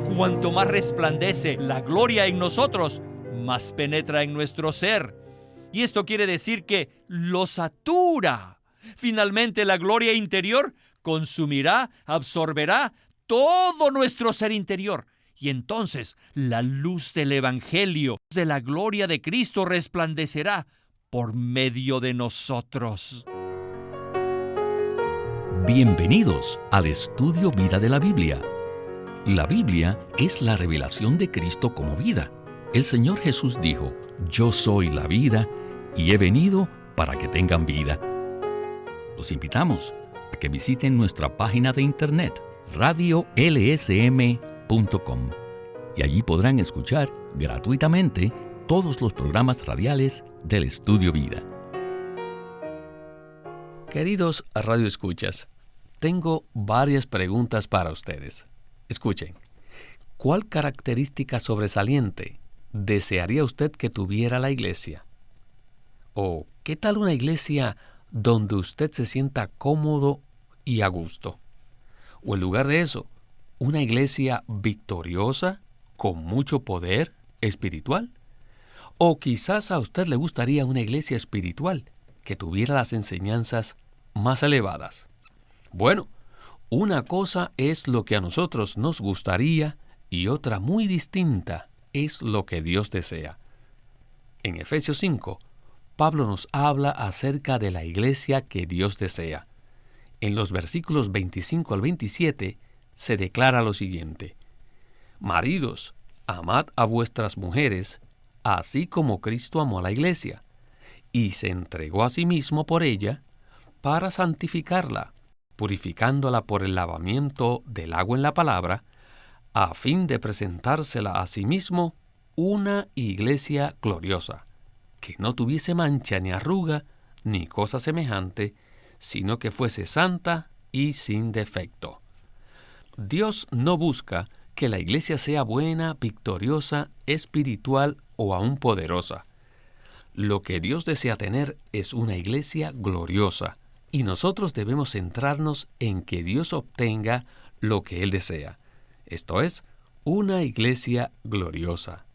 Cuanto más resplandece la gloria en nosotros, más penetra en nuestro ser. Y esto quiere decir que lo satura. Finalmente, la gloria interior consumirá, absorberá todo nuestro ser interior. Y entonces la luz del Evangelio, de la gloria de Cristo, resplandecerá por medio de nosotros. Bienvenidos al estudio Vida de la Biblia. La Biblia es la revelación de Cristo como vida. El Señor Jesús dijo: "Yo soy la vida y he venido para que tengan vida". Los invitamos a que visiten nuestra página de internet radiolsm.com y allí podrán escuchar gratuitamente todos los programas radiales del Estudio Vida. Queridos radioescuchas, tengo varias preguntas para ustedes. Escuchen, ¿cuál característica sobresaliente desearía usted que tuviera la iglesia? ¿O qué tal una iglesia donde usted se sienta cómodo y a gusto? ¿O en lugar de eso, una iglesia victoriosa, con mucho poder espiritual? ¿O quizás a usted le gustaría una iglesia espiritual que tuviera las enseñanzas más elevadas? Bueno, una cosa es lo que a nosotros nos gustaría y otra muy distinta es lo que Dios desea. En Efesios 5, Pablo nos habla acerca de la iglesia que Dios desea. En los versículos 25 al 27 se declara lo siguiente: Maridos, amad a vuestras mujeres, así como Cristo amó a la iglesia, y se entregó a sí mismo por ella, para santificarla, purificándola por el lavamiento del agua en la palabra, a fin de presentársela a sí mismo una iglesia gloriosa, que no tuviese mancha ni arruga, ni cosa semejante, sino que fuese santa y sin defecto. Dios no busca que la iglesia sea buena, victoriosa, espiritual o aún poderosa. Lo que Dios desea tener es una iglesia gloriosa, y nosotros debemos centrarnos en que Dios obtenga lo que Él desea. Esto es, una iglesia gloriosa.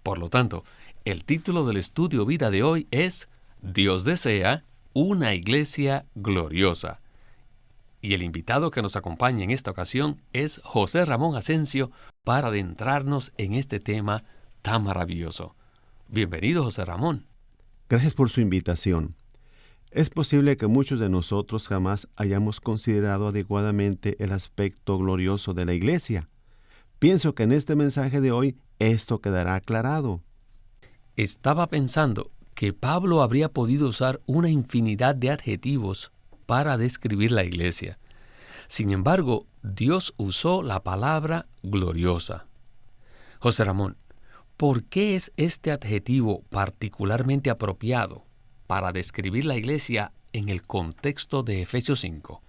Por lo tanto, el título del estudio Vida de hoy es Dios desea una iglesia gloriosa. Y el invitado que nos acompaña en esta ocasión es José Ramón Asensio para adentrarnos en este tema tan maravilloso. Bienvenido, José Ramón. Gracias por su invitación. Es posible que muchos de nosotros jamás hayamos considerado adecuadamente el aspecto glorioso de la iglesia. Pienso que en este mensaje de hoy esto quedará aclarado. Estaba pensando que Pablo habría podido usar una infinidad de adjetivos para describir la iglesia. Sin embargo, Dios usó la palabra gloriosa. José Ramón, ¿por qué es este adjetivo particularmente apropiado para describir la iglesia en el contexto de Efesios 5?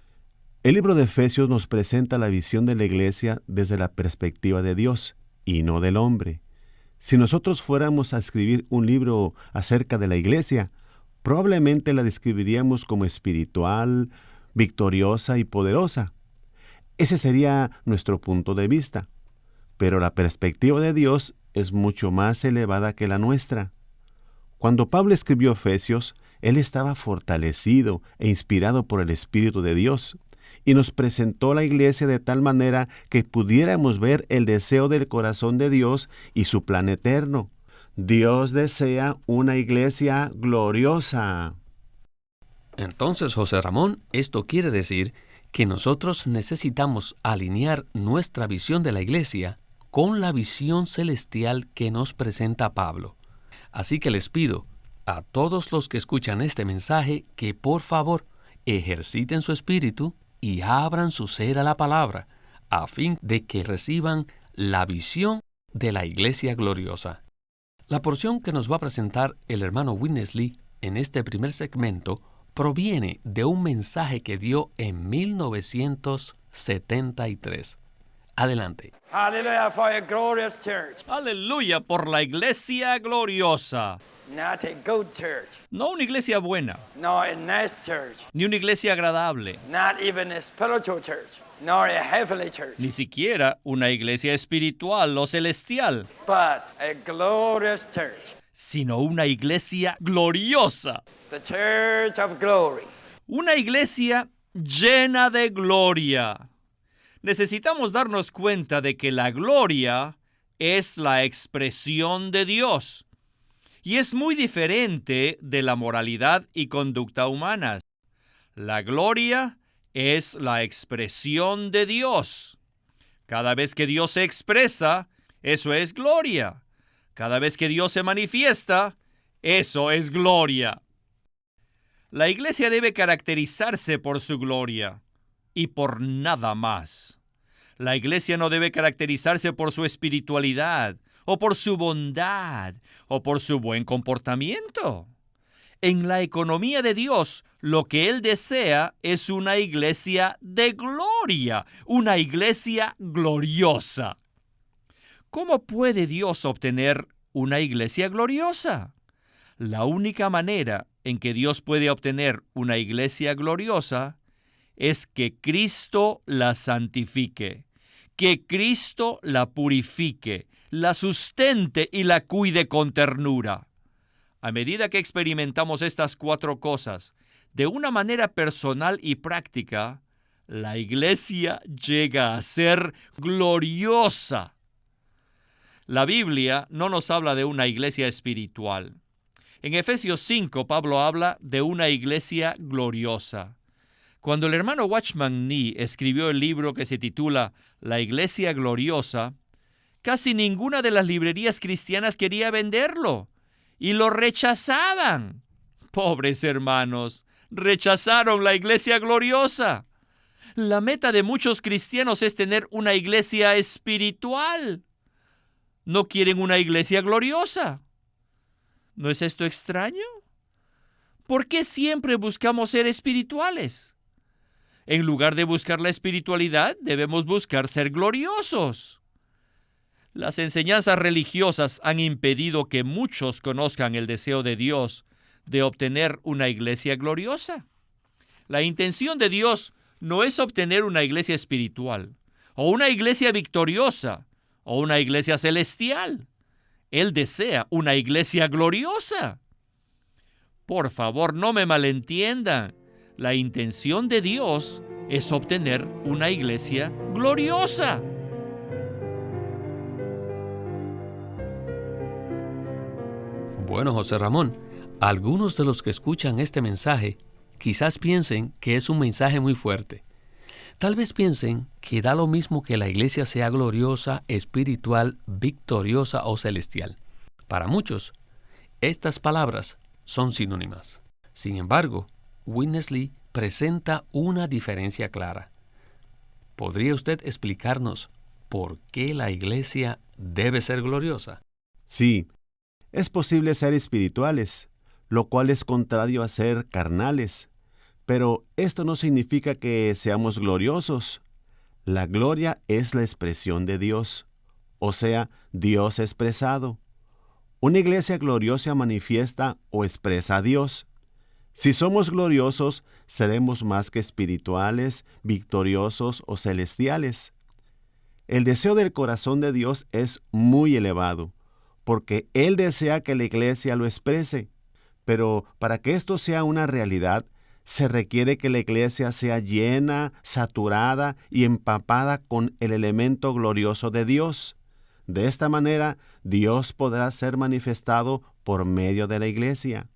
El libro de Efesios nos presenta la visión de la iglesia desde la perspectiva de Dios y no del hombre. Si nosotros fuéramos a escribir un libro acerca de la iglesia, probablemente la describiríamos como espiritual, victoriosa y poderosa. Ese sería nuestro punto de vista. Pero la perspectiva de Dios es mucho más elevada que la nuestra. Cuando Pablo escribió Efesios, él estaba fortalecido e inspirado por el Espíritu de Dios, y nos presentó la iglesia de tal manera que pudiéramos ver el deseo del corazón de Dios y su plan eterno. Dios desea una iglesia gloriosa. Entonces, José Ramón, esto quiere decir que nosotros necesitamos alinear nuestra visión de la iglesia con la visión celestial que nos presenta Pablo. Así que les pido a todos los que escuchan este mensaje que por favor ejerciten su espíritu y abran su ser a la palabra, a fin de que reciban la visión de la iglesia gloriosa. La porción que nos va a presentar el hermano Winnesley en este primer segmento proviene de un mensaje que dio en 1973. Adelante. Hallelujah for a glorious church. Aleluya por la iglesia gloriosa. Not a good church. No una iglesia buena, No a nice church. ni una iglesia agradable, Not even a spiritual church. nor a heavenly church, ni siquiera una iglesia espiritual o celestial, but a glorious church, sino una iglesia gloriosa, the church of glory. una iglesia llena de gloria. Necesitamos darnos cuenta de que la gloria es la expresión de Dios y es muy diferente de la moralidad y conducta humanas. La gloria es la expresión de Dios. Cada vez que Dios se expresa, eso es gloria. Cada vez que Dios se manifiesta, eso es gloria. La iglesia debe caracterizarse por su gloria y por nada más. La iglesia no debe caracterizarse por su espiritualidad, o por su bondad, o por su buen comportamiento. En la economía de Dios, lo que Él desea es una iglesia de gloria, una iglesia gloriosa. ¿Cómo puede Dios obtener una iglesia gloriosa? La única manera en que Dios puede obtener una iglesia gloriosa es que Cristo la santifique, que Cristo la purifique, la sustente y la cuide con ternura. A medida que experimentamos estas 4 cosas de una manera personal y práctica, la iglesia llega a ser gloriosa. La Biblia no nos habla de una iglesia espiritual. En Efesios 5, Pablo habla de una iglesia gloriosa. Cuando el hermano Watchman Nee escribió el libro que se titula La Iglesia Gloriosa, casi ninguna de las librerías cristianas quería venderlo y lo rechazaban. Pobres hermanos, rechazaron la iglesia gloriosa. La meta de muchos cristianos es tener una iglesia espiritual. No quieren una iglesia gloriosa. ¿No es esto extraño? ¿Por qué siempre buscamos ser espirituales? En lugar de buscar la espiritualidad, debemos buscar ser gloriosos. Las enseñanzas religiosas han impedido que muchos conozcan el deseo de Dios de obtener una iglesia gloriosa. La intención de Dios no es obtener una iglesia espiritual, o una iglesia victoriosa, o una iglesia celestial. Él desea una iglesia gloriosa. Por favor, no me malentiendan. La intención de Dios es obtener una iglesia gloriosa. Bueno, José Ramón, algunos de los que escuchan este mensaje quizás piensen que es un mensaje muy fuerte. Tal vez piensen que da lo mismo que la iglesia sea gloriosa, espiritual, victoriosa o celestial. Para muchos, estas palabras son sinónimas. Sin embargo, Witness Lee presenta una diferencia clara. ¿Podría usted explicarnos por qué la iglesia debe ser gloriosa? Sí, es posible ser espirituales, lo cual es contrario a ser carnales. Pero esto no significa que seamos gloriosos. La gloria es la expresión de Dios, o sea, Dios expresado. Una iglesia gloriosa manifiesta o expresa a Dios. Si somos gloriosos, seremos más que espirituales, victoriosos o celestiales. El deseo del corazón de Dios es muy elevado, porque Él desea que la iglesia lo exprese. Pero para que esto sea una realidad, se requiere que la iglesia sea llena, saturada y empapada con el elemento glorioso de Dios. De esta manera, Dios podrá ser manifestado por medio de la iglesia.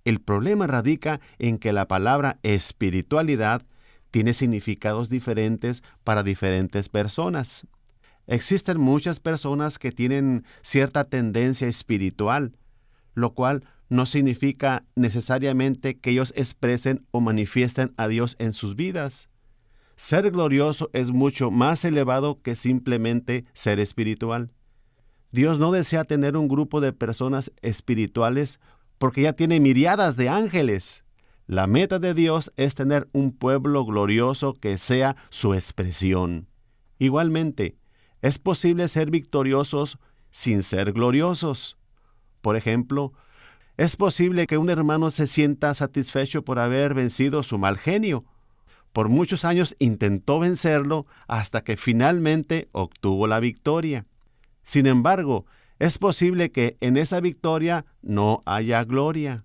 El problema radica en que la palabra espiritualidad tiene significados diferentes para diferentes personas. Existen muchas personas que tienen cierta tendencia espiritual, lo cual no significa necesariamente que ellos expresen o manifiesten a Dios en sus vidas. Ser glorioso es mucho más elevado que simplemente ser espiritual. Dios no desea tener un grupo de personas espirituales porque ya tiene miriadas de ángeles. La meta de Dios es tener un pueblo glorioso que sea su expresión. Igualmente, es posible ser victoriosos sin ser gloriosos. Por ejemplo, es posible que un hermano se sienta satisfecho por haber vencido su mal genio. Por muchos años intentó vencerlo hasta que finalmente obtuvo la victoria. Sin embargo, es posible que en esa victoria no haya gloria.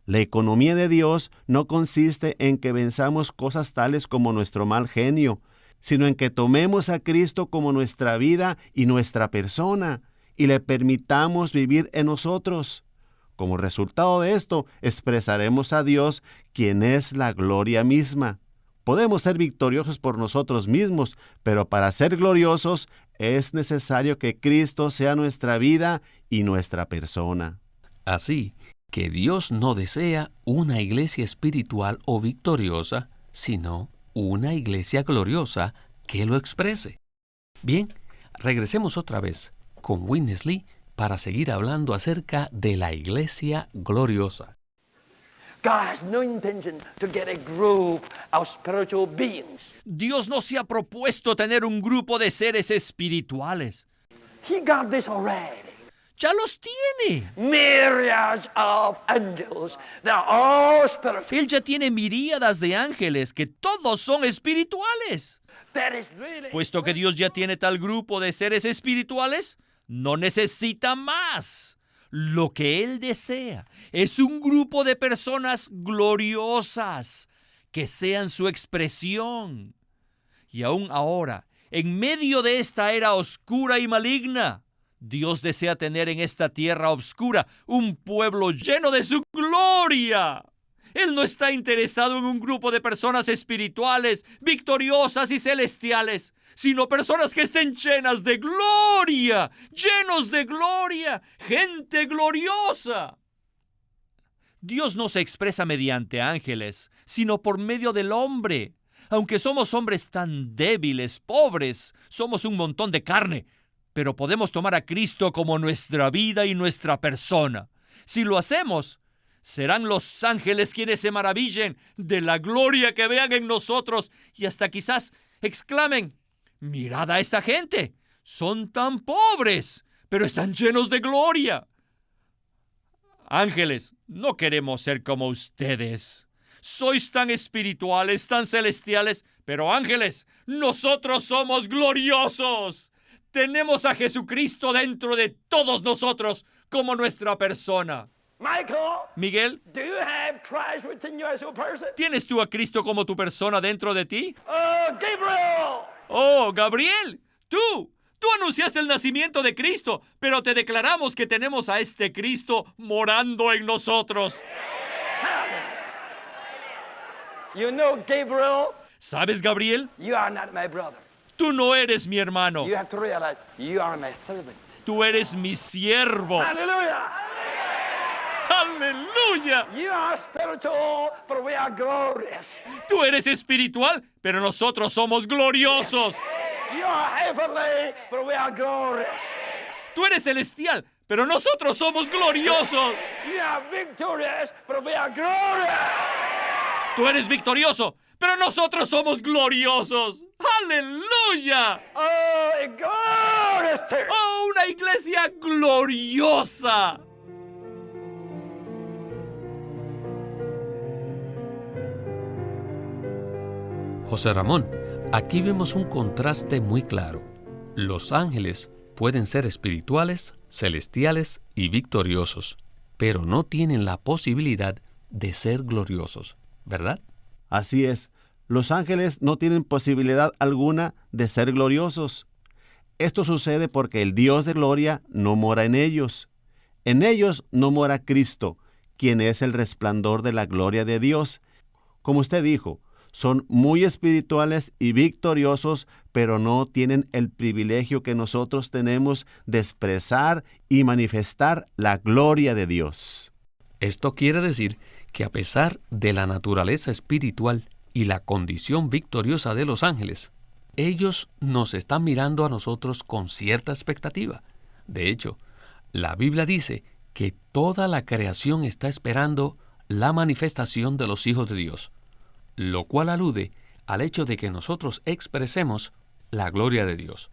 La economía de Dios no consiste en que venzamos cosas tales como nuestro mal genio, sino en que tomemos a Cristo como nuestra vida y nuestra persona, y le permitamos vivir en nosotros. Como resultado de esto, expresaremos a Dios, quien es la gloria misma. Podemos ser victoriosos por nosotros mismos, pero para ser gloriosos es necesario que Cristo sea nuestra vida y nuestra persona. Así que Dios no desea una iglesia espiritual o victoriosa, sino una iglesia gloriosa que lo exprese. Bien, regresemos otra vez con Witness Lee para seguir hablando acerca de la iglesia gloriosa. God has no intention to get a group of spiritual beings. Dios no se ha propuesto tener un grupo de seres espirituales. He got this already. Ya los tiene. Myriads of angels. They're all spiritual. Él ya tiene miríadas de ángeles que todos son espirituales. That is really Puesto que Dios ya tiene tal grupo de seres espirituales, no necesita más. Lo que Él desea es un grupo de personas gloriosas que sean su expresión. Y aún ahora, en medio de esta era oscura y maligna, Dios desea tener en esta tierra oscura un pueblo lleno de su gloria. Él no está interesado en un grupo de personas espirituales, victoriosas y celestiales, sino personas que estén llenas de gloria, llenos de gloria, gente gloriosa. Dios no se expresa mediante ángeles, sino por medio del hombre. Aunque somos hombres tan débiles, pobres, somos un montón de carne, pero podemos tomar a Cristo como nuestra vida y nuestra persona. Si lo hacemos, serán los ángeles quienes se maravillen de la gloria que vean en nosotros y hasta quizás exclamen: «Mirad a esta gente, son tan pobres, pero están llenos de gloria». Ángeles, no queremos ser como ustedes. Sois tan espirituales, tan celestiales, pero ángeles, nosotros somos gloriosos. Tenemos a Jesucristo dentro de todos nosotros como nuestra persona. Michael, Miguel, do you have Christ within you as your person? ¿tienes tú a Cristo como tu persona dentro de ti? Gabriel! Oh, Gabriel, tú anunciaste el nacimiento de Cristo, pero te declaramos que tenemos a este Cristo morando en nosotros. You know, Gabriel, ¿Sabes, Gabriel? you are not my brother. Tú no eres mi hermano. You have to realize you are my servant. Tú eres mi siervo. Hallelujah! ¡Aleluya! You are spiritual, but we are glorious. Tú eres espiritual, pero nosotros somos gloriosos. You are heavenly, but we are glorious. Tú eres celestial, pero nosotros somos gloriosos. You are victorious, but we are glorious. Tú eres victorioso, pero nosotros somos gloriosos. ¡Aleluya! Oh, a glorious church. ¡Oh, una iglesia gloriosa! José Ramón, aquí vemos un contraste muy claro. Los ángeles pueden ser espirituales, celestiales y victoriosos, pero no tienen la posibilidad de ser gloriosos, ¿verdad? Así es, los ángeles no tienen posibilidad alguna de ser gloriosos. Esto sucede porque el Dios de gloria no mora en ellos. En ellos no mora Cristo, quien es el resplandor de la gloria de Dios. Como usted dijo, son muy espirituales y victoriosos, pero no tienen el privilegio que nosotros tenemos de expresar y manifestar la gloria de Dios. Esto quiere decir que a pesar de la naturaleza espiritual y la condición victoriosa de los ángeles, ellos nos están mirando a nosotros con cierta expectativa. De hecho, la Biblia dice que toda la creación está esperando la manifestación de los hijos de Dios, lo cual alude al hecho de que nosotros expresemos la gloria de Dios.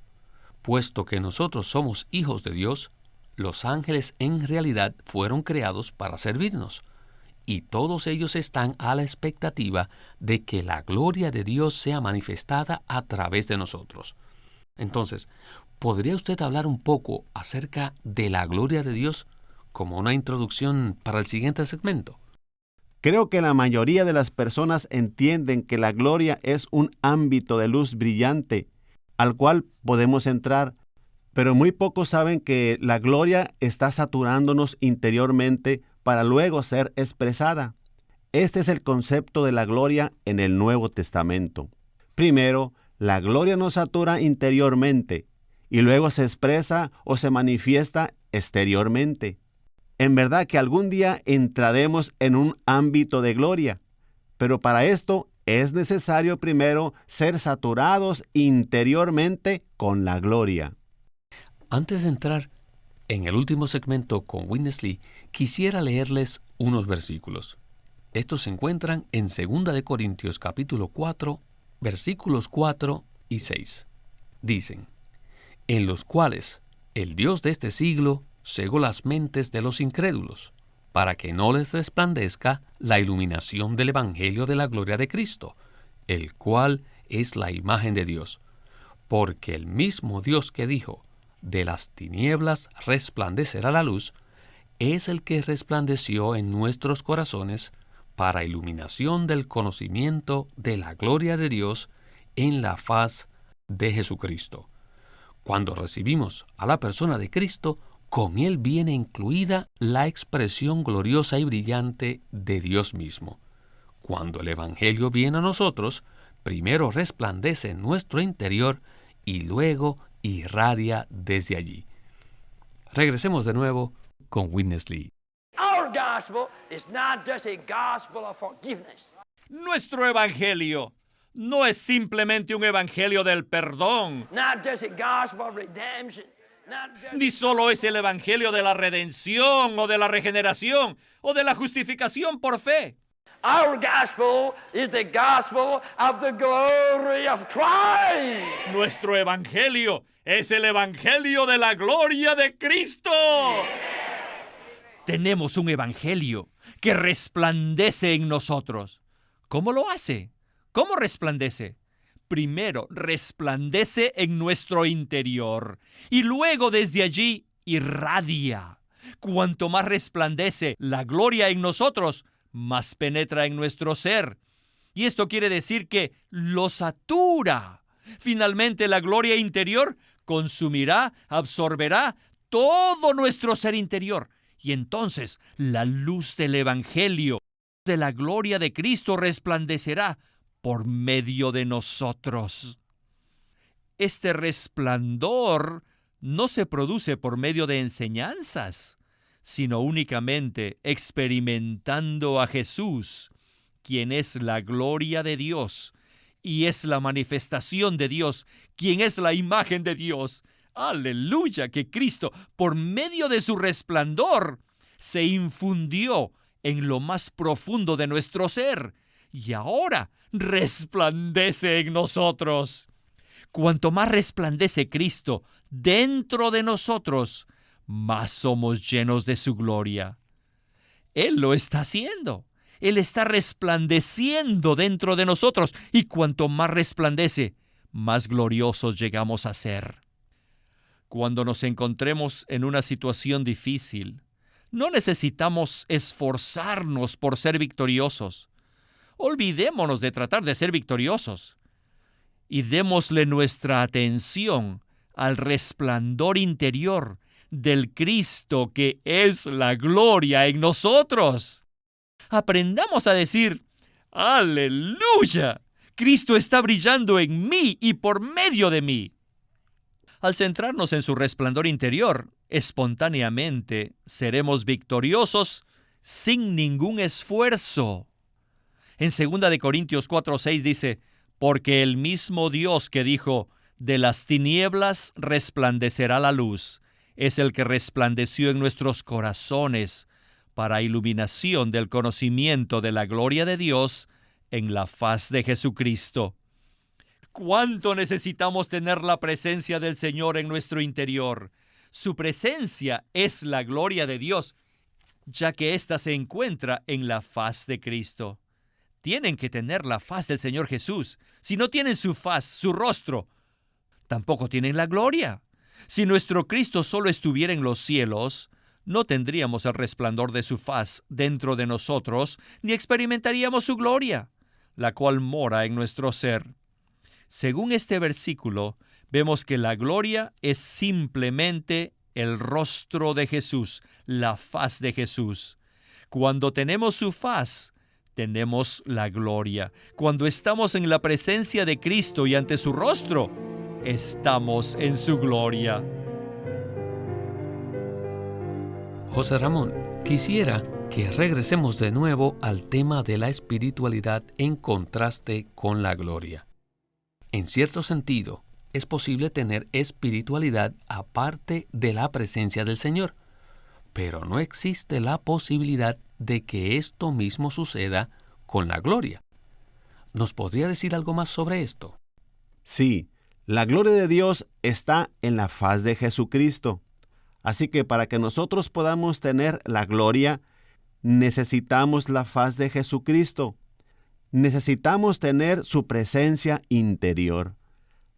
Puesto que nosotros somos hijos de Dios, los ángeles en realidad fueron creados para servirnos. y todos ellos están a la expectativa de que la gloria de Dios sea manifestada a través de nosotros. Entonces, ¿podría usted hablar un poco acerca de la gloria de Dios como una introducción para el siguiente segmento? Creo que la mayoría de las personas entienden que la gloria es un ámbito de luz brillante al cual podemos entrar, pero muy pocos saben que la gloria está saturándonos interiormente para luego ser expresada. Este es el concepto de la gloria en el Nuevo Testamento. Primero, la gloria nos satura interiormente y luego se expresa o se manifiesta exteriormente. En verdad que algún día entraremos en un ámbito de gloria, pero para esto es necesario primero ser saturados interiormente con la gloria. Antes de entrar en el último segmento con Witness Lee, quisiera leerles unos versículos. Estos se encuentran en 2 de Corintios capítulo 4, versículos 4 y 6. Dicen: en los cuales el Dios de este siglo cegó las mentes de los incrédulos, para que no les resplandezca la iluminación del Evangelio de la gloria de Cristo, el cual es la imagen de Dios. Porque el mismo Dios que dijo, de las tinieblas resplandecerá la luz, es el que resplandeció en nuestros corazones para iluminación del conocimiento de la gloria de Dios en la faz de Jesucristo. Cuando recibimos a la persona de Cristo, con Él viene incluida la expresión gloriosa y brillante de Dios mismo. Cuando el Evangelio viene a nosotros, primero resplandece en nuestro interior y luego irradia desde allí. Regresemos de nuevo con Witness Lee. Our gospel is not just a gospel of forgiveness. Nuestro evangelio no es simplemente un evangelio del perdón, Not just a gospel of redemption. Not just ni solo es el evangelio de la redención o de la regeneración o de la justificación por fe. Our gospel is the gospel of the glory of Christ. Nuestro evangelio es el evangelio de la gloria de Cristo. Tenemos un evangelio que resplandece en nosotros. ¿Cómo lo hace? ¿Cómo resplandece? Primero, resplandece en nuestro interior y luego desde allí irradia. Cuanto más resplandece la gloria en nosotros, más penetra en nuestro ser. Y esto quiere decir que lo satura. Finalmente, la gloria interior consumirá, absorberá todo nuestro ser interior. Y entonces, la luz del Evangelio, de la gloria de Cristo, resplandecerá por medio de nosotros. Este resplandor no se produce por medio de enseñanzas, sino únicamente experimentando a Jesús, quien es la gloria de Dios y es la manifestación de Dios, quien es la imagen de Dios. ¡Aleluya! Que Cristo, por medio de su resplandor, se infundió en lo más profundo de nuestro ser y ahora resplandece en nosotros. Cuanto más resplandece Cristo dentro de nosotros, más somos llenos de su gloria. Él lo está haciendo. Él está resplandeciendo dentro de nosotros y cuanto más resplandece, más gloriosos llegamos a ser. Cuando nos encontremos en una situación difícil, no necesitamos esforzarnos por ser victoriosos. Olvidémonos de tratar de ser victoriosos y démosle nuestra atención al resplandor interior del Cristo que es la gloria en nosotros. Aprendamos a decir, ¡aleluya! Cristo está brillando en mí y por medio de mí. Al centrarnos en su resplandor interior, espontáneamente seremos victoriosos sin ningún esfuerzo. En 2 de Corintios 4:6 dice, porque el mismo Dios que dijo, de las tinieblas resplandecerá la luz, es el que resplandeció en nuestros corazones para iluminación del conocimiento de la gloria de Dios en la faz de Jesucristo. ¿Cuánto necesitamos tener la presencia del Señor en nuestro interior? Su presencia es la gloria de Dios. ya que ésta se encuentra en la faz de Cristo. Tienen que tener la faz del Señor Jesús. Si no tienen su faz, su rostro, tampoco tienen la gloria. Si nuestro Cristo solo estuviera en los cielos, no tendríamos el resplandor de su faz dentro de nosotros, ni experimentaríamos su gloria, la cual mora en nuestro ser. Según este versículo, vemos que la gloria es simplemente el rostro de Jesús, la faz de Jesús. Cuando tenemos su faz, tenemos la gloria. Cuando estamos en la presencia de Cristo y ante su rostro, estamos en su gloria. José Ramón, quisiera que regresemos de nuevo al tema de la espiritualidad en contraste con la gloria. En cierto sentido, es posible tener espiritualidad aparte de la presencia del Señor, pero no existe la posibilidad de que esto mismo suceda con la gloria. ¿Nos podría decir algo más sobre esto? Sí, la gloria de Dios está en la faz de Jesucristo. Así que para que nosotros podamos tener la gloria, necesitamos la faz de Jesucristo. Necesitamos tener su presencia interior.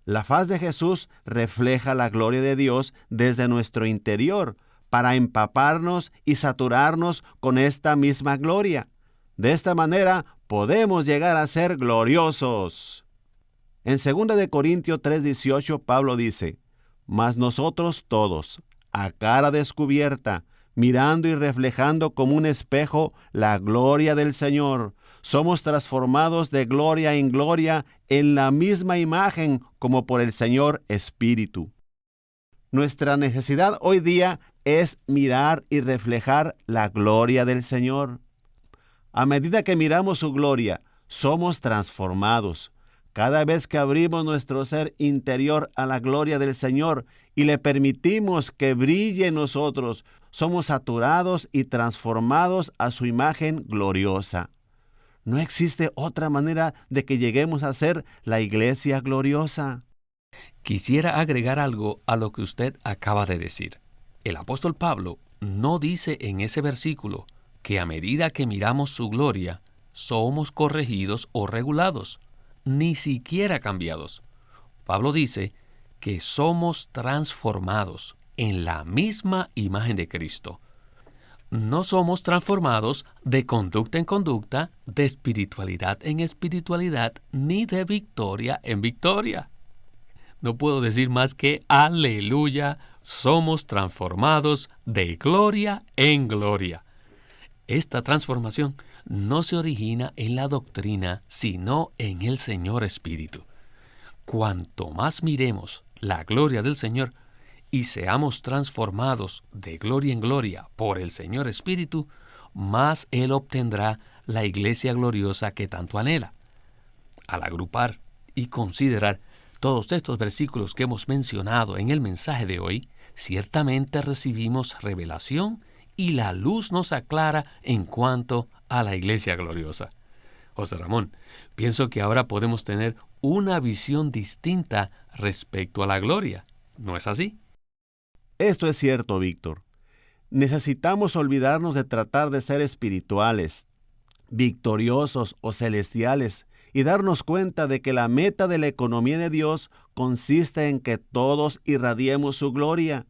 La faz de Jesús refleja la gloria de Dios desde nuestro interior para empaparnos y saturarnos con esta misma gloria. De esta manera podemos llegar a ser gloriosos. En 2 Corintios 3:18 Pablo dice: «Mas nosotros todos, a cara descubierta, mirando y reflejando como un espejo la gloria del Señor, somos transformados de gloria en gloria en la misma imagen como por el Señor Espíritu». Nuestra necesidad hoy día es mirar y reflejar la gloria del Señor. A medida que miramos su gloria, somos transformados. Cada vez que abrimos nuestro ser interior a la gloria del Señor y le permitimos que brille en nosotros, somos saturados y transformados a su imagen gloriosa. No existe otra manera de que lleguemos a ser la iglesia gloriosa. Quisiera agregar algo a lo que usted acaba de decir. El apóstol Pablo no dice en ese versículo que a medida que miramos su gloria, somos corregidos o regulados, ni siquiera cambiados. Pablo dice que somos transformados en la misma imagen de Cristo. No somos transformados de conducta en conducta, de espiritualidad en espiritualidad, ni de victoria en victoria. No puedo decir más que aleluya, somos transformados de gloria en gloria. Esta transformación no se origina en la doctrina, sino en el Señor Espíritu. Cuanto más miremos la gloria del Señor y seamos transformados de gloria en gloria por el Señor Espíritu, más Él obtendrá la iglesia gloriosa que tanto anhela. Al agrupar y considerar todos estos versículos que hemos mencionado en el mensaje de hoy, ciertamente recibimos revelación y la luz nos aclara en cuanto a la iglesia gloriosa. José Ramón, pienso que ahora podemos tener una visión distinta respecto a la gloria. ¿No es así? Esto es cierto, Víctor. Necesitamos olvidarnos de tratar de ser espirituales, victoriosos o celestiales y darnos cuenta de que la meta de la economía de Dios consiste en que todos irradiemos su gloria.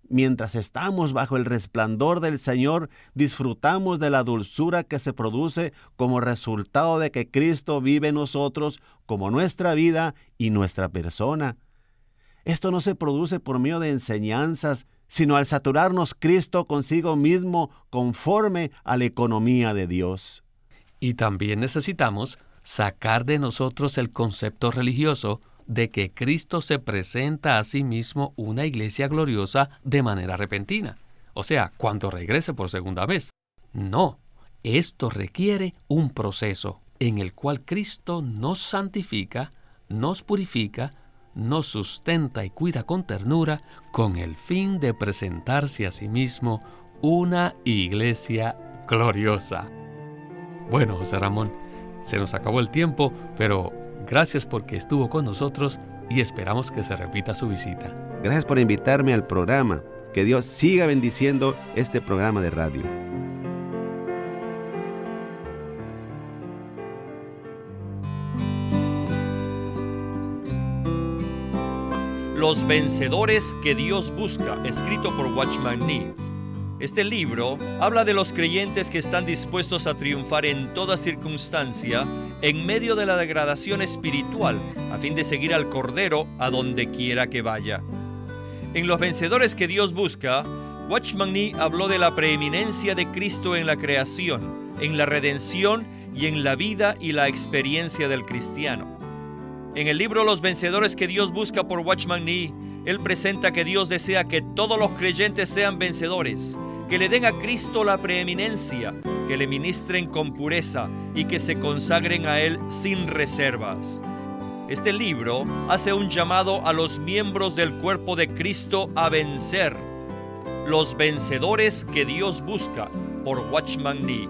Mientras estamos bajo el resplandor del Señor, disfrutamos de la dulzura que se produce como resultado de que Cristo vive en nosotros como nuestra vida y nuestra persona. Esto no se produce por medio de enseñanzas, sino al saturarnos Cristo consigo mismo conforme a la economía de Dios. Y también necesitamos sacar de nosotros el concepto religioso de que Cristo se presenta a sí mismo una iglesia gloriosa de manera repentina, o sea, cuando regrese por segunda vez. No, esto requiere un proceso en el cual Cristo nos santifica, nos purifica, nos sustenta y cuida con ternura con el fin de presentarse a sí mismo una iglesia gloriosa. Bueno, José Ramón, se nos acabó el tiempo, pero gracias porque estuvo con nosotros y esperamos que se repita su visita. Gracias por invitarme al programa. Que Dios siga bendiciendo este programa de radio. Los vencedores que Dios busca, escrito por Watchman Nee. Este libro habla de los creyentes que están dispuestos a triunfar en toda circunstancia en medio de la degradación espiritual, a fin de seguir al Cordero a donde quiera que vaya. En Los vencedores que Dios busca, Watchman Nee habló de la preeminencia de Cristo en la creación, en la redención y en la vida y la experiencia del cristiano. En el libro Los vencedores que Dios busca por Watchman Nee, él presenta que Dios desea que todos los creyentes sean vencedores, que le den a Cristo la preeminencia, que le ministren con pureza y que se consagren a Él sin reservas. Este libro hace un llamado a los miembros del cuerpo de Cristo a vencer. Los vencedores que Dios busca por Watchman Nee.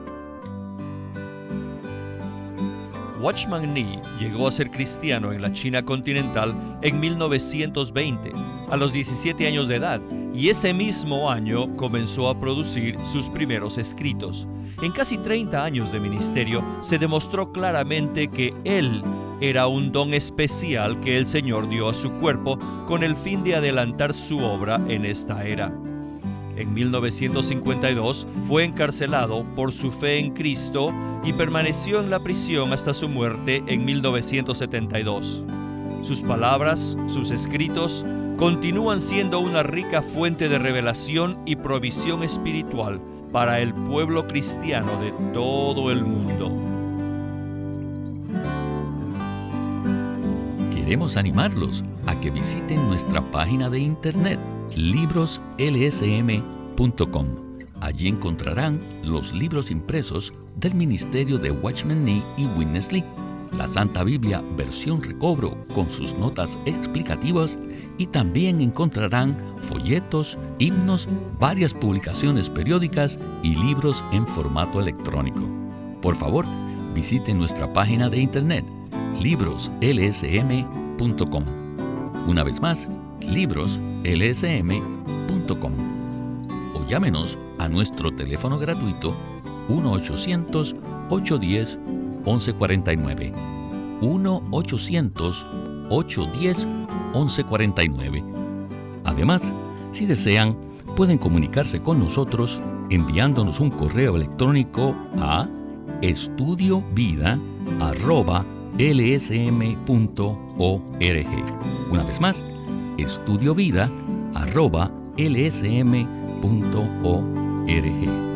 Watchman Nee llegó a ser cristiano en la China continental en 1920, a los 17 años de edad, y ese mismo año comenzó a producir sus primeros escritos. En casi 30 años de ministerio se demostró claramente que él era un don especial que el Señor dio a su cuerpo con el fin de adelantar su obra en esta era. En 1952 fue encarcelado por su fe en Cristo y permaneció en la prisión hasta su muerte en 1972. Sus palabras, sus escritos, continúan siendo una rica fuente de revelación y provisión espiritual para el pueblo cristiano de todo el mundo. Queremos animarlos a que visiten nuestra página de internet libroslsm.com. Allí encontrarán los libros impresos del ministerio de Watchman Nee y Witness Lee, la Santa Biblia versión recobro con sus notas explicativas, y también encontrarán folletos, himnos, varias publicaciones periódicas y libros en formato electrónico. Por favor, visiten nuestra página de internet libroslsm.com. Una vez más, libroslsm.com. O llámenos a nuestro teléfono gratuito 1-800-810-1149. 1-800-810-1149. Además, si desean, pueden comunicarse con nosotros enviándonos un correo electrónico a estudiovida@lsm.org. Una vez más, estudiovida@lsm.org.